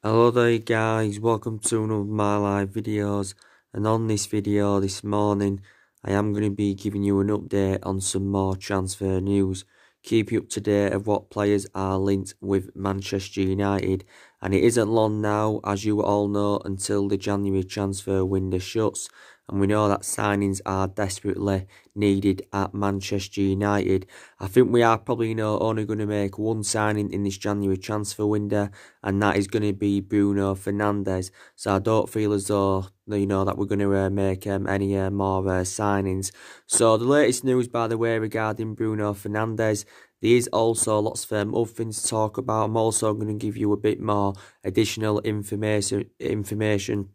Hello there guys, welcome to one of my live videos, and on this video this morning I am going to be giving you an update on some more transfer news. Keep you up to date of what players are linked with Manchester United, and it isn't long now, as you all know, until the January transfer window shuts, and we know that signings are desperately needed at Manchester United. I think we are probably only going to make one signing in this January transfer window, and that is going to be Bruno Fernandes. So I don't feel as though that we're going to make any more signings. So the latest news, by the way, regarding Bruno Fernandes, there is also lots of other things to talk about. I'm also going to give you a bit more additional information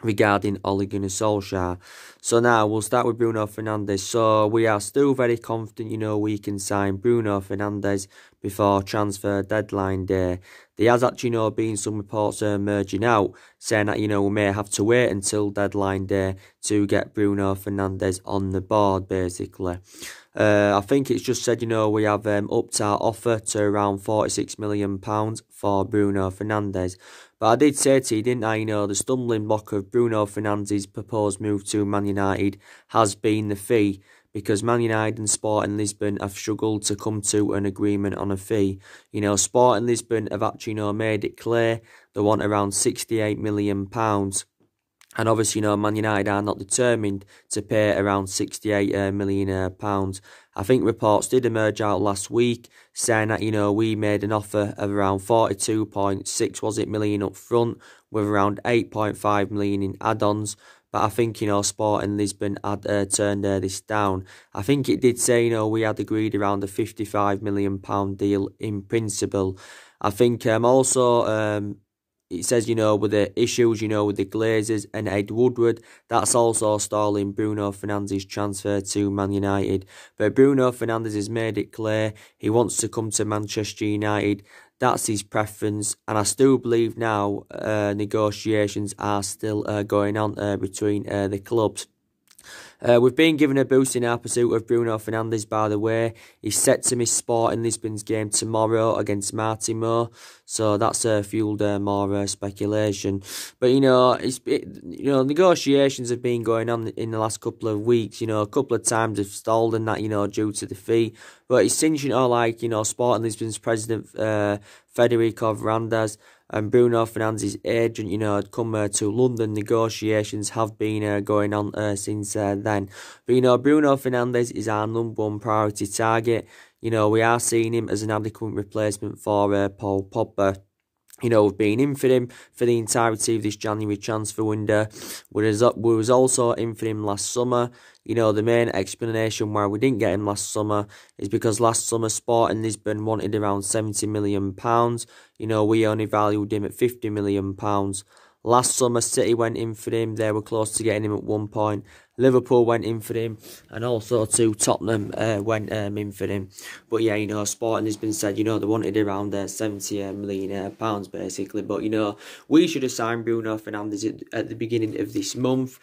regarding Ole Gunnar Solsjaker. So now we'll start with Bruno Fernandes. So we are still very confident, we can sign Bruno Fernandes before transfer deadline day. There has actually, been some reports emerging out saying that, we may have to wait until deadline day to get Bruno Fernandes on the board, basically. I think it's just said, we have upped our offer to around £46 million for Bruno Fernandes. But I did say to you, didn't I, the stumbling block of Bruno Fernandes' proposed move to Man United has been the fee, because Man United and Sporting Lisbon have struggled to come to an agreement on a fee. Sporting Lisbon have actually, made it clear they want around £68 million. And obviously, Man United are not determined to pay around £68 million. I think reports did emerge out last week saying that, we made an offer of around 42.6 million up front with around 8.5 million in add-ons. But I think, Sporting Lisbon had turned this down. I think it did say, we had agreed around a £55 million deal in principle. I think also it says, with the issues, with the Glazers and Ed Woodward, that's also stalling Bruno Fernandes' transfer to Man United. But Bruno Fernandes has made it clear he wants to come to Manchester United. That's his preference, and I still believe now negotiations are still going on between the clubs. We've been given a boost in our pursuit of Bruno Fernandes, by the way. He's set to miss Sporting Lisbon's game tomorrow against Martimo, so that's fueled more speculation. But, negotiations have been going on in the last couple of weeks. A couple of times have stalled and that, due to the fee. But it seems, Sporting Lisbon's president, Federico Fernandes, and Bruno Fernandes' agent, had come to London. Negotiations have been going on since then. But, Bruno Fernandes is our #1 priority target. We are seeing him as an adequate replacement for Paul Pogba. We've been in for him for the entirety of this January transfer window. We was also in for him last summer. The main explanation why we didn't get him last summer is because last summer Sporting Lisbon wanted around £70 million. We only valued him at £50 million. Last summer, City went in for him. They were close to getting him at one point. Liverpool went in for him, and also Tottenham went in for him. But yeah, Sporting has been said, they wanted around £70 million basically. But we should have signed Bruno Fernandes at the beginning of this month.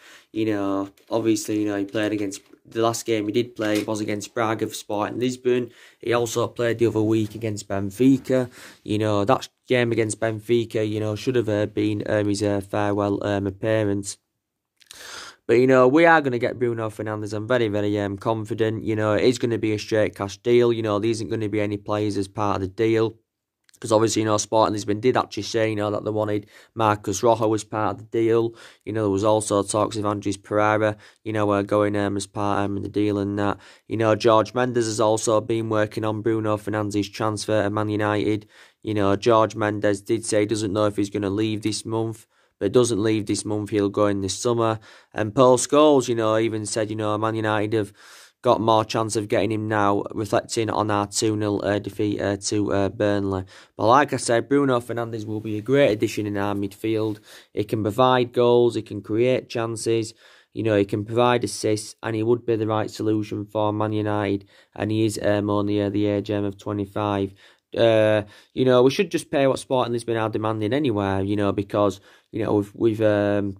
Obviously, he played against. The last game he did play was against Braga for Sporting Lisbon. He also played the other week against Benfica. That game against Benfica, should have been his farewell appearance. But, we are going to get Bruno Fernandes. I'm very, very confident. It is going to be a straight cash deal. There isn't going to be any players as part of the deal. Because obviously, Sporting Lisbon did actually say, that they wanted Marcus Rojo as part of the deal. There was also talks of Andres Pereira, going as part of the deal and that. George Mendes has also been working on Bruno Fernandes' transfer to Man United. George Mendes did say he doesn't know if he's going to leave this month. But it doesn't leave this month, he'll go in this summer. And Paul Scholes, even said, Man United have got more chance of getting him now, reflecting on our 2-0 defeat to Burnley. But like I said, Bruno Fernandes will be a great addition in our midfield. He can provide goals, he can create chances, he can provide assists, and he would be the right solution for Man United. And he is only the age of 25. We should just pay what Sporting Lisbon are demanding anyway, because, we've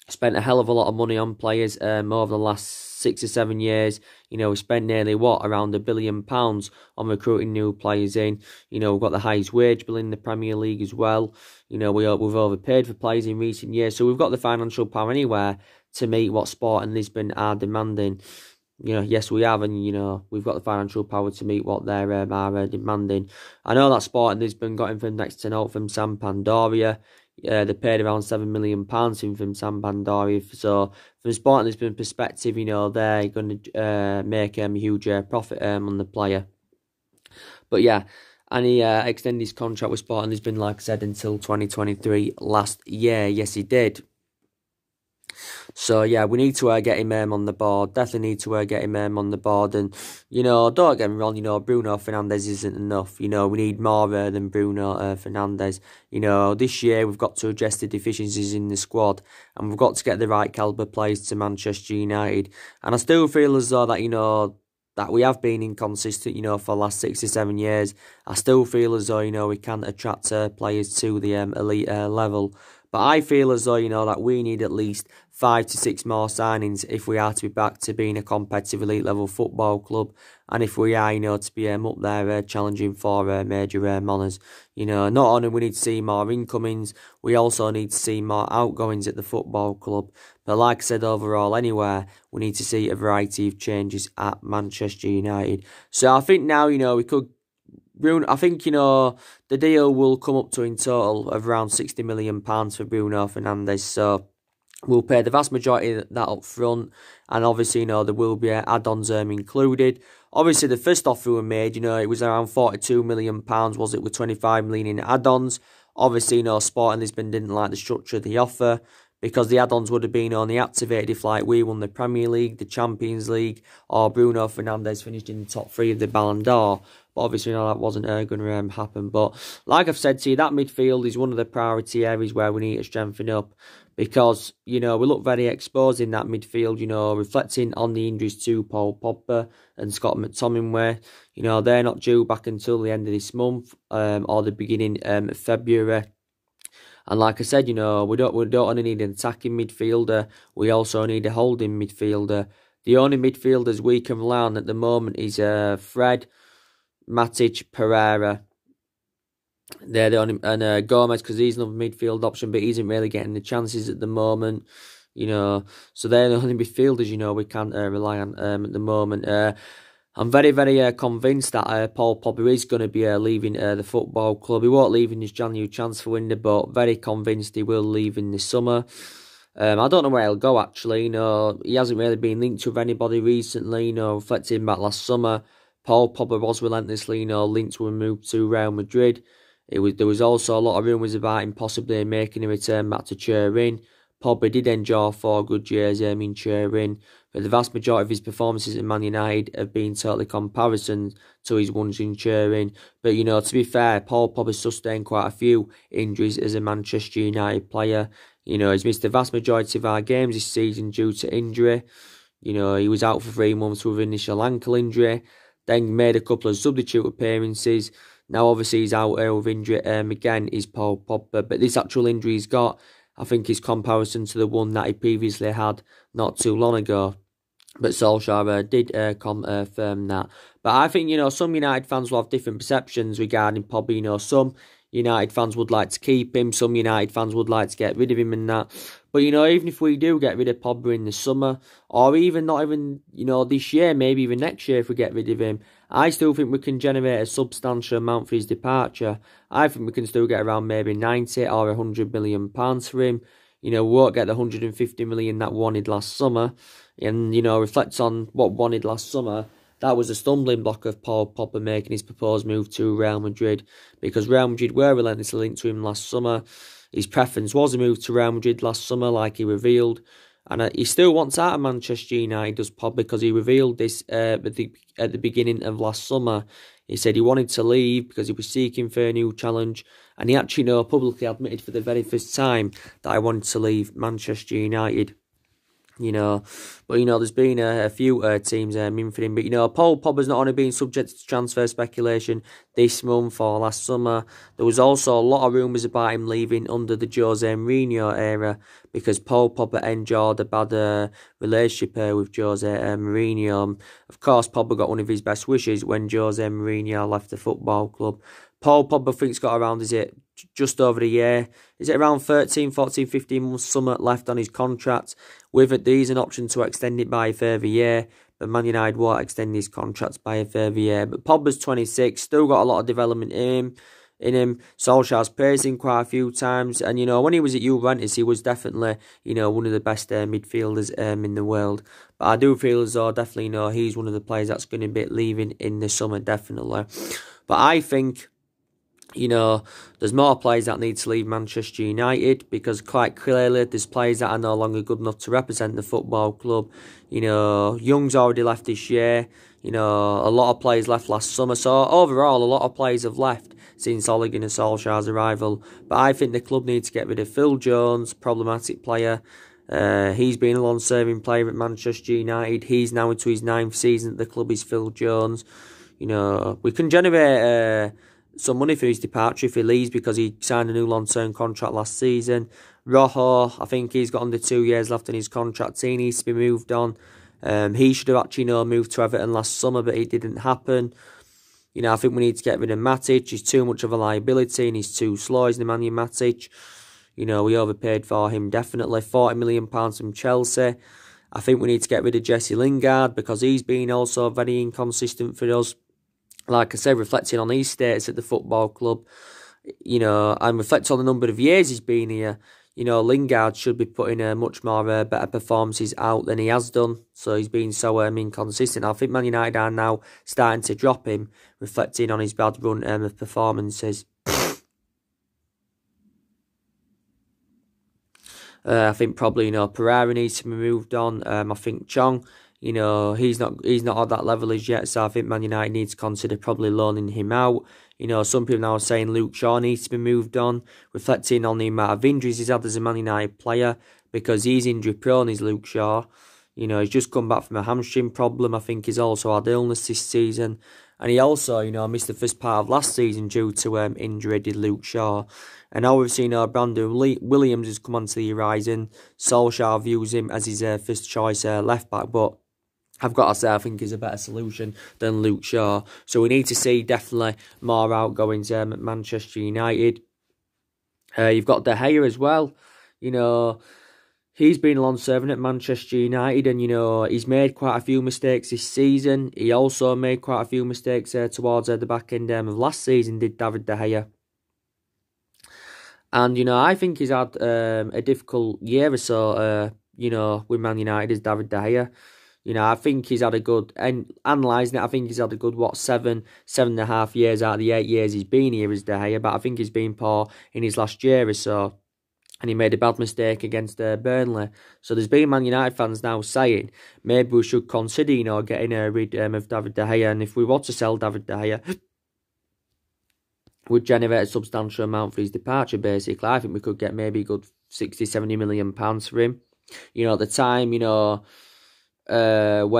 spent a hell of a lot of money on players over the last last 6 or 7 years. We spent nearly, around £1 billion on recruiting new players in. We've got the highest wage bill in the Premier League as well. We've overpaid for players in recent years. So we've got the financial power anywhere to meet what Sporting Lisbon are demanding. Yes, we have, and, we've got the financial power to meet what they are demanding. I know that Sporting Lisbon got him from next to note from Sampdoria. They paid around £7 million in from Sampdoria. So, from a Sporting Lisbon perspective, they're going to make a huge profit on the player. But yeah, and he extended his contract with Sporting Lisbon, like I said, until 2023 last year. Yes, he did. So, yeah, we need to get him on the board. Definitely need to get him on the board. And, don't get me wrong, Bruno Fernandes isn't enough. We need more than Bruno Fernandes. This year we've got to address the deficiencies in the squad. And we've got to get the right calibre players to Manchester United. And I still feel as though that, that we have been inconsistent, for the last 6 or 7 years. I still feel as though, we can't attract players to the elite level. But I feel as though, that we need at least 5 to 6 more signings if we are to be back to being a competitive elite level football club. And if we are, to be up there challenging for major honours. Not only we need to see more incomings, we also need to see more outgoings at the football club. But like I said, overall, anywhere, we need to see a variety of changes at Manchester United. So I think now, we could... Bruno, I think, the deal will come up to in total of around £60 million for Bruno Fernandes. So we'll pay the vast majority of that up front. And obviously, there will be add-ons included. Obviously, the first offer we made, it was around £42 million, was it, with £25 million in add-ons. Obviously, Sporting Lisbon didn't like the structure of the offer, because the add-ons would have been only activated if, like, we won the Premier League, the Champions League, or Bruno Fernandes finished in the top 3 of the Ballon d'Or. But obviously, that wasn't going to happen. But like I've said to you, that midfield is one of the priority areas where we need to strengthen up, because, we look very exposed in that midfield, reflecting on the injuries to Paul Pogba and Scott McTominay. They're not due back until the end of this month, or the beginning of February. And like I said, we don't only need an attacking midfielder, we also need a holding midfielder. The only midfielders we can rely on at the moment is Fred, Matic, Pereira. They're the only, and Gomez, because he's another midfield option, but he isn't really getting the chances at the moment. So they're the only midfielders, we can't rely on at the moment. I'm very, very convinced that Paul Pogba is going to be leaving the football club. He won't leave in this January transfer window, but very convinced he will leave in the summer. I don't know where he'll go, actually. He hasn't really been linked with anybody recently. Reflecting back last summer, Paul Pogba was relentlessly, linked to a move to Real Madrid. There was also a lot of rumours about him possibly making a return back to Turin. Pogba did enjoy 4 good years in Turin, but the vast majority of his performances at Man United have been totally comparison to his ones in Turin. But, to be fair, Paul Pogba sustained quite a few injuries as a Manchester United player. He's missed the vast majority of our games this season due to injury. He was out for 3 months with initial ankle injury, then made a couple of substitute appearances. Now, obviously, he's out with injury again, is Paul Pogba. But this actual injury he's got, I think, is comparison to the one that he previously had not too long ago. But Solsjaker did confirm that. But I think, some United fans will have different perceptions regarding Pogba. Some United fans would like to keep him. Some United fans would like to get rid of him and that. But, even if we do get rid of Pogba in the summer, or even not even, this year, maybe even next year if we get rid of him, I still think we can generate a substantial amount for his departure. I think we can still get around maybe 90 or £100 million for him. We won't get the 150 million that we wanted last summer. And, reflects on what we wanted last summer. That was a stumbling block of Paul Pogba making his proposed move to Real Madrid, because Real Madrid were relentlessly linked to him last summer. His preference was a move to Real Madrid last summer, like he revealed. And he still wants out of Manchester United, does Pogba, because he revealed this at the beginning of last summer. He said he wanted to leave because he was seeking for a new challenge. And he actually publicly admitted for the very first time that I wanted to leave Manchester United. But there's been a few teams in for him. But Paul Pogba's not only been subject to transfer speculation this month or last summer. There was also a lot of rumours about him leaving under the Jose Mourinho era because Paul Pogba enjoyed a bad relationship with Jose Mourinho. Of course, Pogba got one of his best wishes when Jose Mourinho left the football club. Paul Pogba thinks got around, is it just over a year? Is it around 13, 14, 15 months summer left on his contract? With it, there's an option to extend it by a further year, but Man United won't extend his contract by a further year. But Pogba's 26, still got a lot of development in him. Solsjaker's praised him quite a few times. And, when he was at Juventus, he was definitely, one of the best midfielders in the world. But I do feel as though, definitely, he's one of the players that's going to be leaving in the summer, definitely. But I think, there's more players that need to leave Manchester United because quite clearly there's players that are no longer good enough to represent the football club. Young's already left this year. A lot of players left last summer. So overall, a lot of players have left since Ole Gunnar Solskjaer's arrival. But I think the club needs to get rid of Phil Jones, problematic player. He's been a long-serving player at Manchester United. He's now into his 9th season at the club. Is Phil Jones. We can generate some money for his departure if he leaves because he signed a new long-term contract last season. Rojo, I think he's got under 2 years left in his contract. He needs to be moved on. He should have actually moved to Everton last summer, but it didn't happen. I think we need to get rid of Matic. He's too much of a liability and he's too slow. He's Nemanja Matic. We overpaid for him, definitely. £40 million from Chelsea. I think we need to get rid of Jesse Lingard because he's been also very inconsistent for us. Like I said, reflecting on his status at the football club, and reflecting on the number of years he's been here, Lingard should be putting much more better performances out than he has done. So he's been so inconsistent. I think Man United are now starting to drop him, reflecting on his bad run of performances. I think probably Pereira needs to be moved on. I think Chong. He's not at that level as yet, so I think Man United needs to consider probably loaning him out. Some people now are saying Luke Shaw needs to be moved on, reflecting on the amount of injuries he's had as a Man United player, because he's injury prone, is Luke Shaw. He's just come back from a hamstring problem. I think he's also had illness this season. And he also, missed the first part of last season due to injury, did Luke Shaw. And now we've seen Brandon Williams has come onto the horizon. Solskjaer views him as his first choice left back, but I've got to say, I think he's a better solution than Luke Shaw. So we need to see definitely more outgoings at Manchester United. You've got De Gea as well. He's been long-serving at Manchester United and, he's made quite a few mistakes this season. He also made quite a few mistakes towards the back end of last season, did David De Gea. And, I think he's had a difficult year or so, with Man United as David De Gea. I think he's had a good, and analysing it, I think he's had a good, 7.5 years out of the 8 years he's been here as De Gea, but I think he's been poor in his last year or so, and he made a bad mistake against Burnley. So there's been Man United fans now saying, maybe we should consider, getting rid of David De Gea, and if we want to sell David De Gea, would generate a substantial amount for his departure, basically. I think we could get maybe a good 60, 70 million pounds for him. At the time, when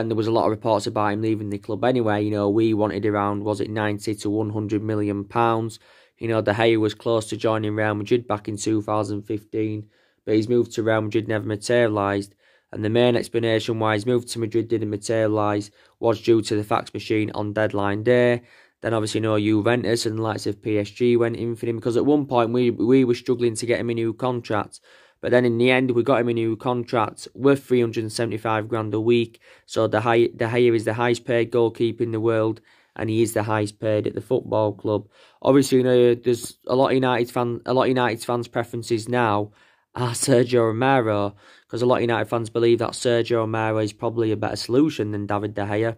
there was a lot of reports about him leaving the club anyway, we wanted around, 90 to 100 million pounds. De Gea was close to joining Real Madrid back in 2015, but his move to Real Madrid never materialised. And the main explanation why his move to Madrid didn't materialise was due to the fax machine on deadline day. Then obviously, Juventus and the likes of PSG went in for him, because at one point we were struggling to get him a new contract. But then in the end, we got him a new contract worth 375 grand a week. So De Gea is the highest paid goalkeeper in the world, and he is the highest paid at the football club. Obviously, there's a lot of United fans' preferences now are Sergio Romero, because a lot of United fans believe that Sergio Romero is probably a better solution than David De Gea.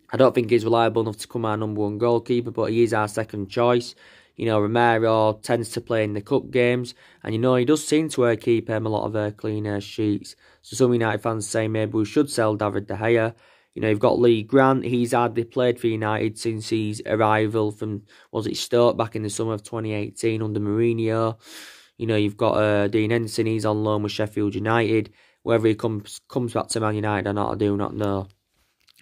I don't think he's reliable enough to become our number one goalkeeper, but he is our second choice. Romero tends to play in the cup games, and he does seem to keep a lot of clean sheets. So some United fans say maybe we should sell David De Gea. You've got Lee Grant. He's hardly played for United since his arrival from, Stoke back in the summer of 2018 under Mourinho. You've got Dean Henderson. He's on loan with Sheffield United. Whether he comes back to Man United or not, I do not know.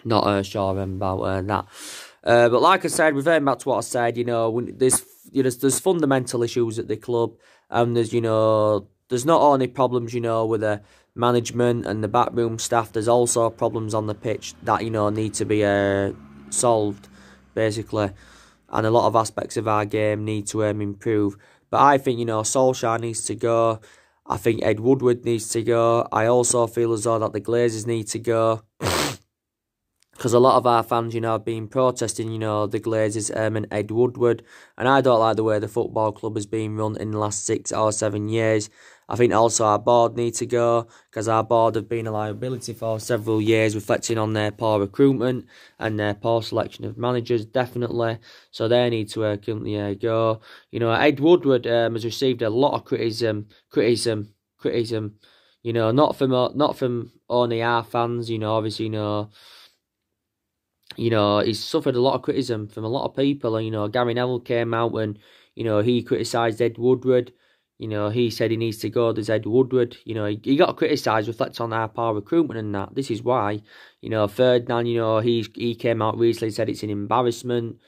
Not sure about that. But like I said, reverting back to what I said, there's fundamental issues at the club, and there's not only problems with the management and the backroom staff. There's also problems on the pitch that need to be solved, basically, and a lot of aspects of our game need to improve. But I think Solskjaer needs to go. I think Ed Woodward needs to go. I also feel as though that the Glazers need to go. Because a lot of our fans, have been protesting, the Glazers and Ed Woodward. And I don't like the way the football club has been run in the last 6 or 7 years. I think also our board need to go, because our board have been a liability for several years, reflecting on their poor recruitment and their poor selection of managers, definitely. So they need to currently go. Ed Woodward has received a lot of criticism. Not from only our fans. Obviously, he's suffered a lot of criticism from a lot of people. Gary Neville came out and, he criticised Ed Woodward. He said he needs to go. There's Ed Woodward. He got criticised, reflects on our power recruitment and that. This is why. Ferdinand, he came out recently and said it's an embarrassment.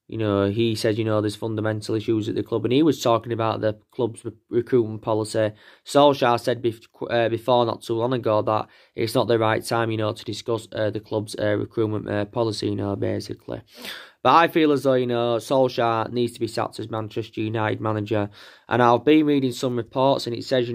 He said, there's fundamental issues at the club, and he was talking about the club's recruitment policy. Solskjaer said before, not too long ago, that it's not the right time, to discuss the club's recruitment policy, basically. But I feel as though, Solskjaer needs to be sacked as Manchester United manager. And I've been reading some reports, and it says,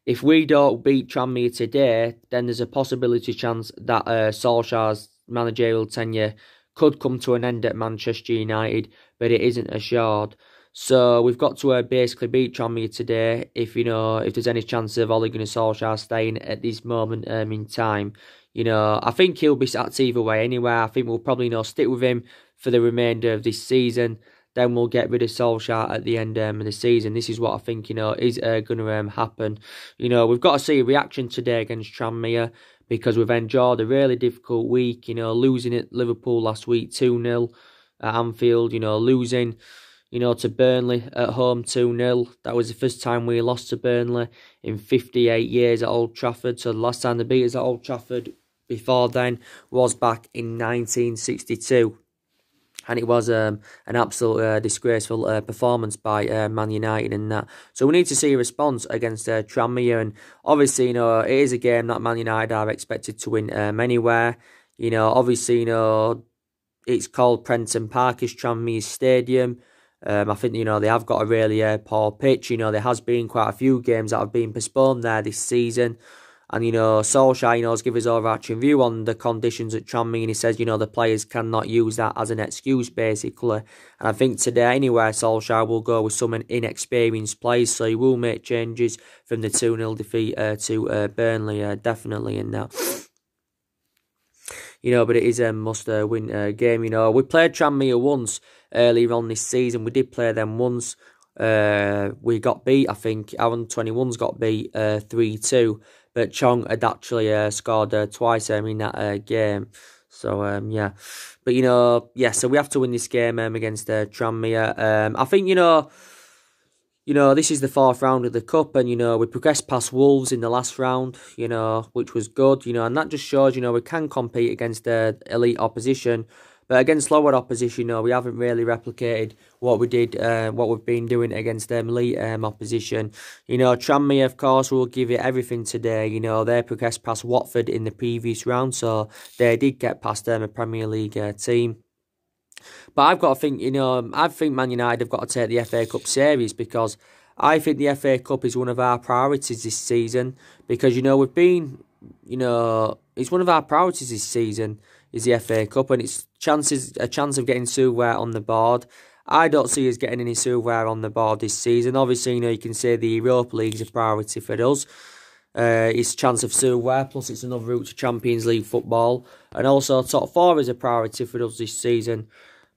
if we don't beat Tranmere today, then there's a possibility chance that Solskjaer's managerial tenure could come to an end at Manchester United, but it isn't assured. So we've got to basically beat Tranmere today if there's any chance of Ole Gunnar Solskjaer staying at this moment in time. I think he'll be sacked either way anyway. I think we'll probably stick with him for the remainder of this season. Then we'll get rid of Solskjaer at the end of the season. This is what I think is going to happen. We've got to see a reaction today against Tranmere, because we've endured a really difficult week, losing at Liverpool last week 2-0 at Anfield, losing, to Burnley at home 2-0. That was the first time we lost to Burnley in 58 years at Old Trafford. So the last time they beat us at Old Trafford before then was back in 1962. And it was an absolute disgraceful performance by Man United in that. So we need to see a response against Tranmere. And obviously, it is a game that Man United are expected to win anywhere. Obviously, it's called Prenton Park, is Tranmere's stadium. I think, they have got a really poor pitch. There has been quite a few games that have been postponed there this season. And, Solskjaer, has given his overarching view on the conditions at Tranmere, and he says, the players cannot use that as an excuse, basically. And I think today, anyway, Solskjaer will go with some inexperienced players, so he will make changes from the 2-0 defeat to Burnley, definitely in that. But it is a must-win game, We played Tranmere once earlier on this season. We did play them once. We got beat, I think. Our 21s got beat 3-2. But Chong had actually scored twice in that game. So, yeah. But, so we have to win this game against Tranmere. I think, this is the 4th round of the Cup, and, we progressed past Wolves in the last round, which was good, and that just shows, we can compete against elite opposition. But against lower opposition, we haven't really replicated what we did, what we've been doing against elite opposition. Tranmere, of course, will give it everything today. They progressed past Watford in the previous round, so they did get past a Premier League team. But I've got to think, I think Man United have got to take the FA Cup serious, because I think the FA Cup is one of our priorities this season. Because, we've been, it's one of our priorities this season is the FA Cup, and it's a chance of getting silverware on the board. I don't see us getting any silverware on the board this season. Obviously, you can say the Europa League is a priority for us. It's a chance of silverware, plus it's another route to Champions League football. And also, top 4 is a priority for us this season.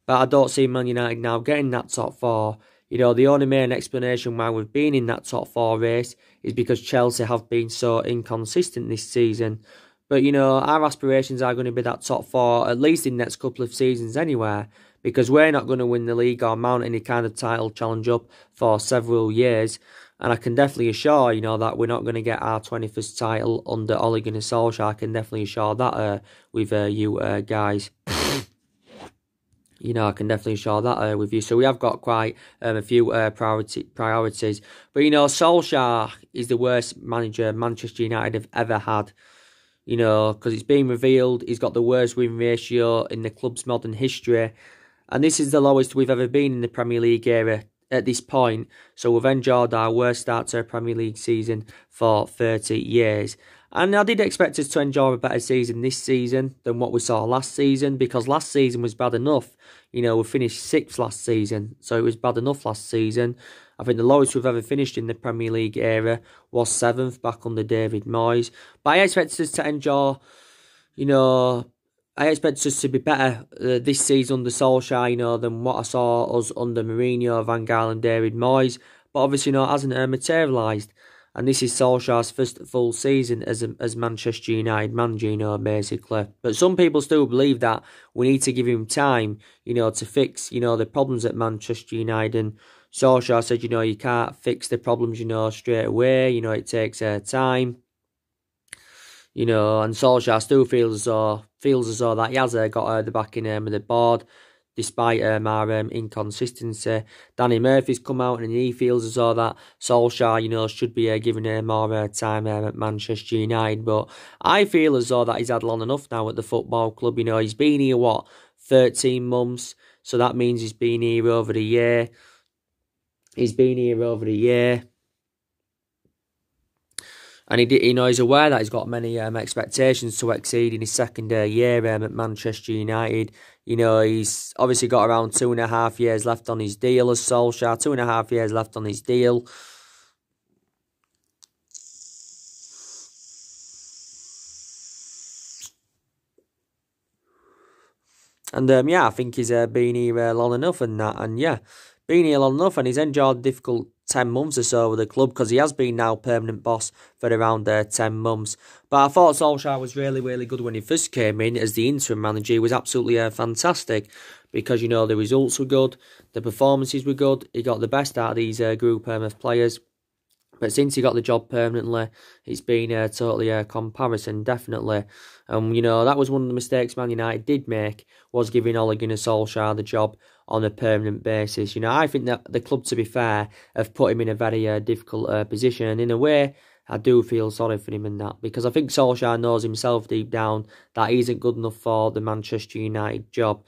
But I don't see Man United now getting that top 4. The only main explanation why we've been in that top 4 race is because Chelsea have been so inconsistent this season. But, our aspirations are going to be that top 4, at least in the next couple of seasons anyway, because we're not going to win the league or mount any kind of title challenge up for several years. And I can definitely assure, that we're not going to get our 21st title under Ole Gunnar Solskjaer. I can definitely assure that with you guys. I can definitely assure that with you. So we have got quite a few priorities. But, Solskjaer is the worst manager Manchester United have ever had. Because it's been revealed he's got the worst win ratio in the club's modern history. And this is the lowest we've ever been in the Premier League era at this point. So we've enjoyed our worst start to a Premier League season for 30 years. And I did expect us to enjoy a better season this season than what we saw last season, because last season was bad enough. We finished 6th last season, so it was bad enough last season. I think the lowest we've ever finished in the Premier League era was 7th back under David Moyes. But I expected us to enjoy, I expected us to be better this season under Solskjaer, than what I saw us under Mourinho, Van Gaal and David Moyes. But obviously, it hasn't materialised. And this is Solskjaer's first full season as Manchester United manager, basically. But some people still believe that we need to give him time, to fix, the problems at Manchester United. And Solskjaer said, you can't fix the problems, straight away. It takes time. And Solskjaer still feels as though that he has got the backing of the board, despite our inconsistency. Danny Murphy's come out and he feels as though that Solskjaer, should be giving him more time at Manchester United. But I feel as though that he's had long enough now at the football club. He's been here, 13 months? So that means he's been here over a year. And he's aware that he's got many expectations to exceed in his second year at Manchester United. He's obviously got around 2.5 years left on his deal as Solskjaer. 2.5 years left on his deal. And I think he's been here long enough and that. And been here long enough, and he's enjoyed difficult 10 months or so with the club, because he has been now permanent boss for around 10 months. But I thought Solskjaer was really, really good when he first came in as the interim manager. He was absolutely fantastic, because, the results were good, the performances were good, he got the best out of these group of players. But since he got the job permanently, it's been totally a comparison, definitely. That was one of the mistakes Man United did make, was giving Ole Gunnar Solskjaer the job on a permanent basis. I think that the club, to be fair, have put him in a very difficult position. And in a way, I do feel sorry for him in that, because I think Solskjaer knows himself deep down that he isn't good enough for the Manchester United job.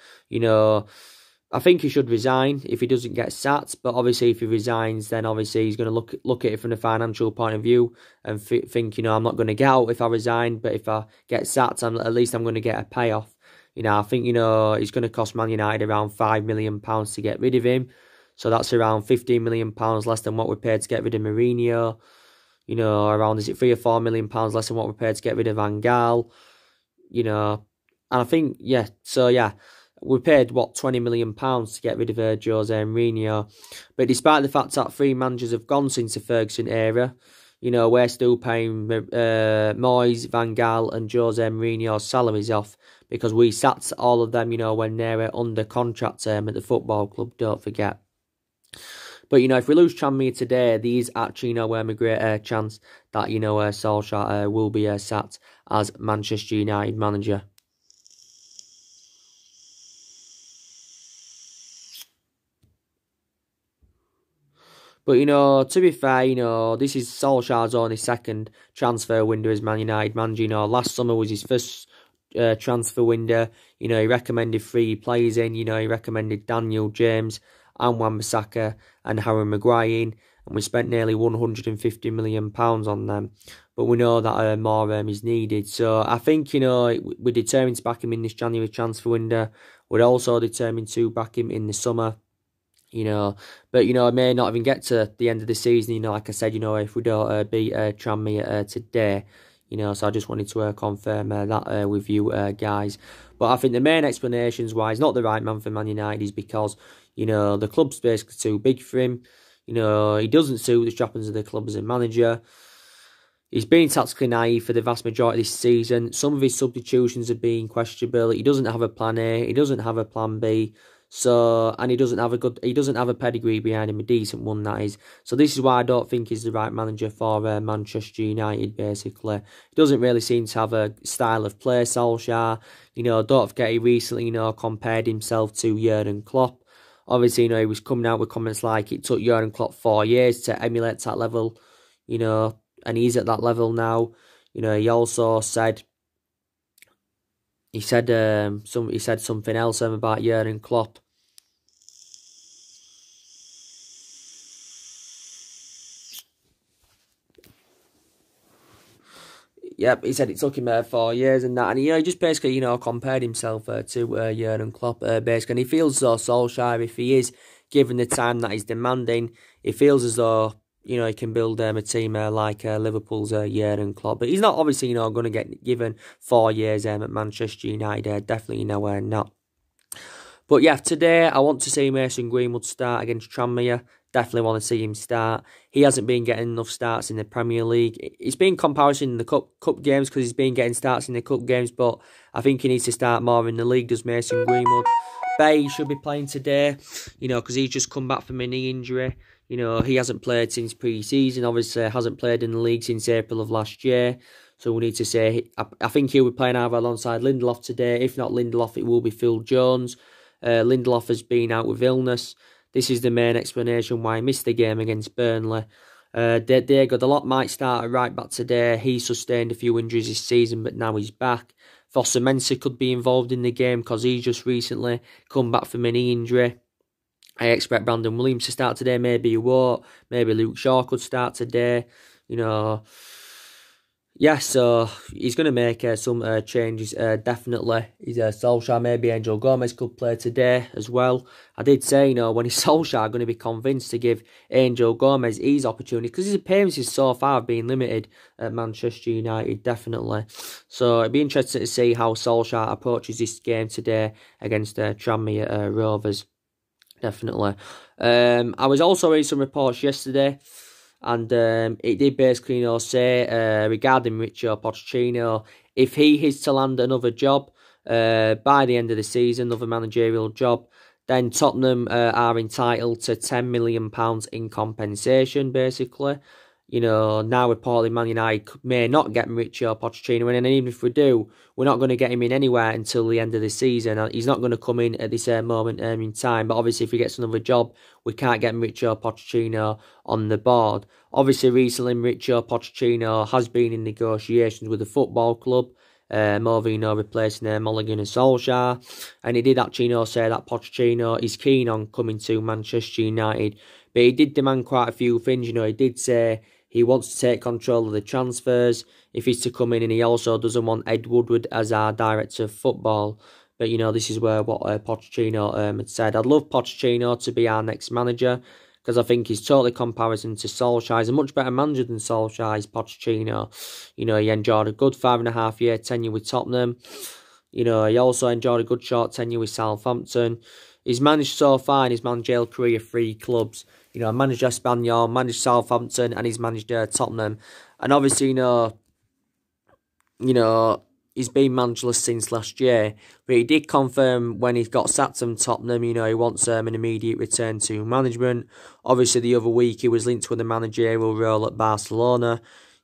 I think he should resign if he doesn't get sacked. But obviously, if he resigns, then obviously he's going to look at it from a financial point of view and think, I'm not going to get out if I resign. But if I get sacked, at least I'm going to get a payoff. I think, it's going to cost Man United around £5 million to get rid of him. So that's around £15 million less than what we paid to get rid of Mourinho. Around, is it £3 or £4 million less than what we paid to get rid of Van Gaal? And I think, we paid, £20 million to get rid of Jose Mourinho. But despite the fact that 3 managers have gone since the Ferguson era, we're still paying Moyes, Van Gaal and Jose Mourinho's salaries off, because we sacked all of them, when they're under contract at the football club, don't forget. But, if we lose Tranmere today, there is actually, a great chance that, Solskjaer will be sacked as Manchester United manager. But, to be fair, this is Solskjaer's only second transfer window as Man United manager. Last summer was his first transfer window. He recommended 3 players in. He recommended Daniel James and Wan-Bissaka and Harry Maguire in. And we spent nearly £150 million on them. But we know that more is needed. So I think, we're determined to back him in this January transfer window. We're also determined to back him in the summer. But, I may not even get to the end of the season, like I said, if we don't beat Tranmere today, so I just wanted to confirm that with you guys. But I think the main explanations why he's not the right man for Man United is because, the club's basically too big for him. He doesn't suit the trappings of the club as a manager. He's been tactically naive for the vast majority of this season. Some of his substitutions have been questionable. He doesn't have a plan A. He doesn't have a plan B. So, and he doesn't have a pedigree behind him, a decent one that is. So this is why I don't think he's the right manager for Manchester United. Basically, he doesn't really seem to have a style of play. Solskjaer, don't forget he recently, compared himself to Jurgen Klopp. Obviously, he was coming out with comments like it took Jurgen Klopp 4 years to emulate that level, and he's at that level now. He also said. He said something else about Jurgen Klopp. Yep, he said it took him 4 years and that, and he just basically compared himself to Jurgen Klopp basically, and he feels as though Solskjaer, if he is given the time that he's demanding, he feels as though he can build a team like Liverpool's Jurgen Klopp, but he's not obviously going to get given 4 years at Manchester United, definitely not. But yeah, today I want to see Mason Greenwood start against Tranmere. Definitely want to see him start. He hasn't been getting enough starts in the Premier League. It's been comparison in the cup games because he's been getting starts in the cup games, but I think he needs to start more in the league, does Mason Greenwood. Bay should be playing today, because he's just come back from a knee injury. He hasn't played since pre-season, obviously hasn't played in the league since April of last year. So we need to say, I think he'll be playing either alongside Lindelof today. If not Lindelof, it will be Phil Jones. Lindelof has been out with illness. This is the main explanation why he missed the game against Burnley. Diego Dalot might start at right back today. He sustained a few injuries this season, but now he's back. Fossa Mensah could be involved in the game because he's just recently come back from a knee injury. I expect Brandon Williams to start today. Maybe he won't. Maybe Luke Shaw could start today. Yeah, so he's going to make some changes, definitely. He's Solskjaer, maybe Angel Gomez could play today as well. I did say, when he's Solskjaer going to be convinced to give Angel Gomez his opportunity, because his appearances so far have been limited at Manchester United, definitely. So it'd be interesting to see how Solskjaer approaches this game today against Tranmere Rovers, definitely. I was also reading some reports yesterday, and it did basically, say regarding Mauricio Pochettino, if he is to land another job by the end of the season, another managerial job, then Tottenham are entitled to £10 million in compensation, basically. Now reportedly Man United may not get Mauricio Pochettino in, and even if we do, we're not going to get him in anywhere until the end of the season. He's not going to come in at this moment in time, but obviously if he gets another job, we can't get Mauricio Pochettino on the board. Obviously recently Mauricio Pochettino has been in negotiations with the football club, Movino replacing Mulligan and Solskjaer, and he did actually say that Pochettino is keen on coming to Manchester United, but he did demand quite a few things. He did say he wants to take control of the transfers if he's to come in, and he also doesn't want Ed Woodward as our director of football. But, this is what Pochettino had said. I'd love Pochettino to be our next manager, because I think he's totally comparison to Solskjaer. He's a much better manager than Solskjaer is Pochettino. He enjoyed a good 5.5-year tenure with Tottenham. He also enjoyed a good short tenure with Southampton. He's managed so far in his managerial career 3 clubs. Managed Espanyol, managed Southampton, and he's managed Tottenham. And obviously, he's been managerless since last year, but he did confirm when he got sacked from Tottenham, he wants an immediate return to management. Obviously, the other week he was linked with a managerial role at Barcelona.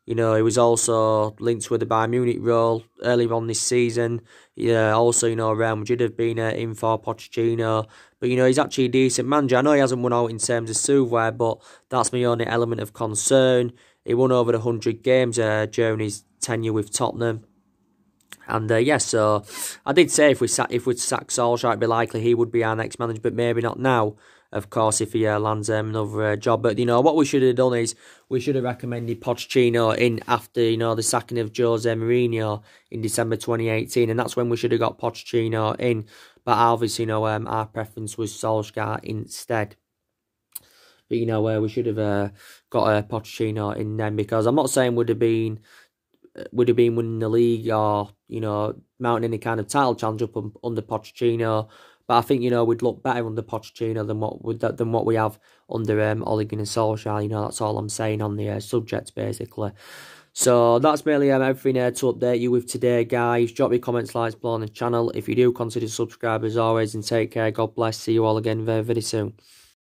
He was also linked with the Bayern Munich role earlier on this season. Also, Real Madrid have been in for Pochettino. But, he's actually a decent manager. I know he hasn't won out in terms of silverware, but that's my only element of concern. He won over 100 games during his tenure with Tottenham. And so I did say if we'd sack Solskjaer, it'd be likely he would be our next manager, but maybe not now, of course, if he lands another job. But, what we should have done is we should have recommended Pochettino in after, the sacking of Jose Mourinho in December 2018, and that's when we should have got Pochettino in. But obviously, our preference was Solskjaer instead. But, we should have got Pochettino in then, because I'm not saying would have been winning the league or, mounting any kind of title challenge up under Pochettino. But I think, we'd look better under Pochettino than what we have under Ole Gunnar Solskjaer. That's all I'm saying on the subject, basically. So that's mainly everything here to update you with today, guys. Drop your comments, likes below on the channel. If you do, consider subscribing as always, and take care. God bless. See you all again very, very soon.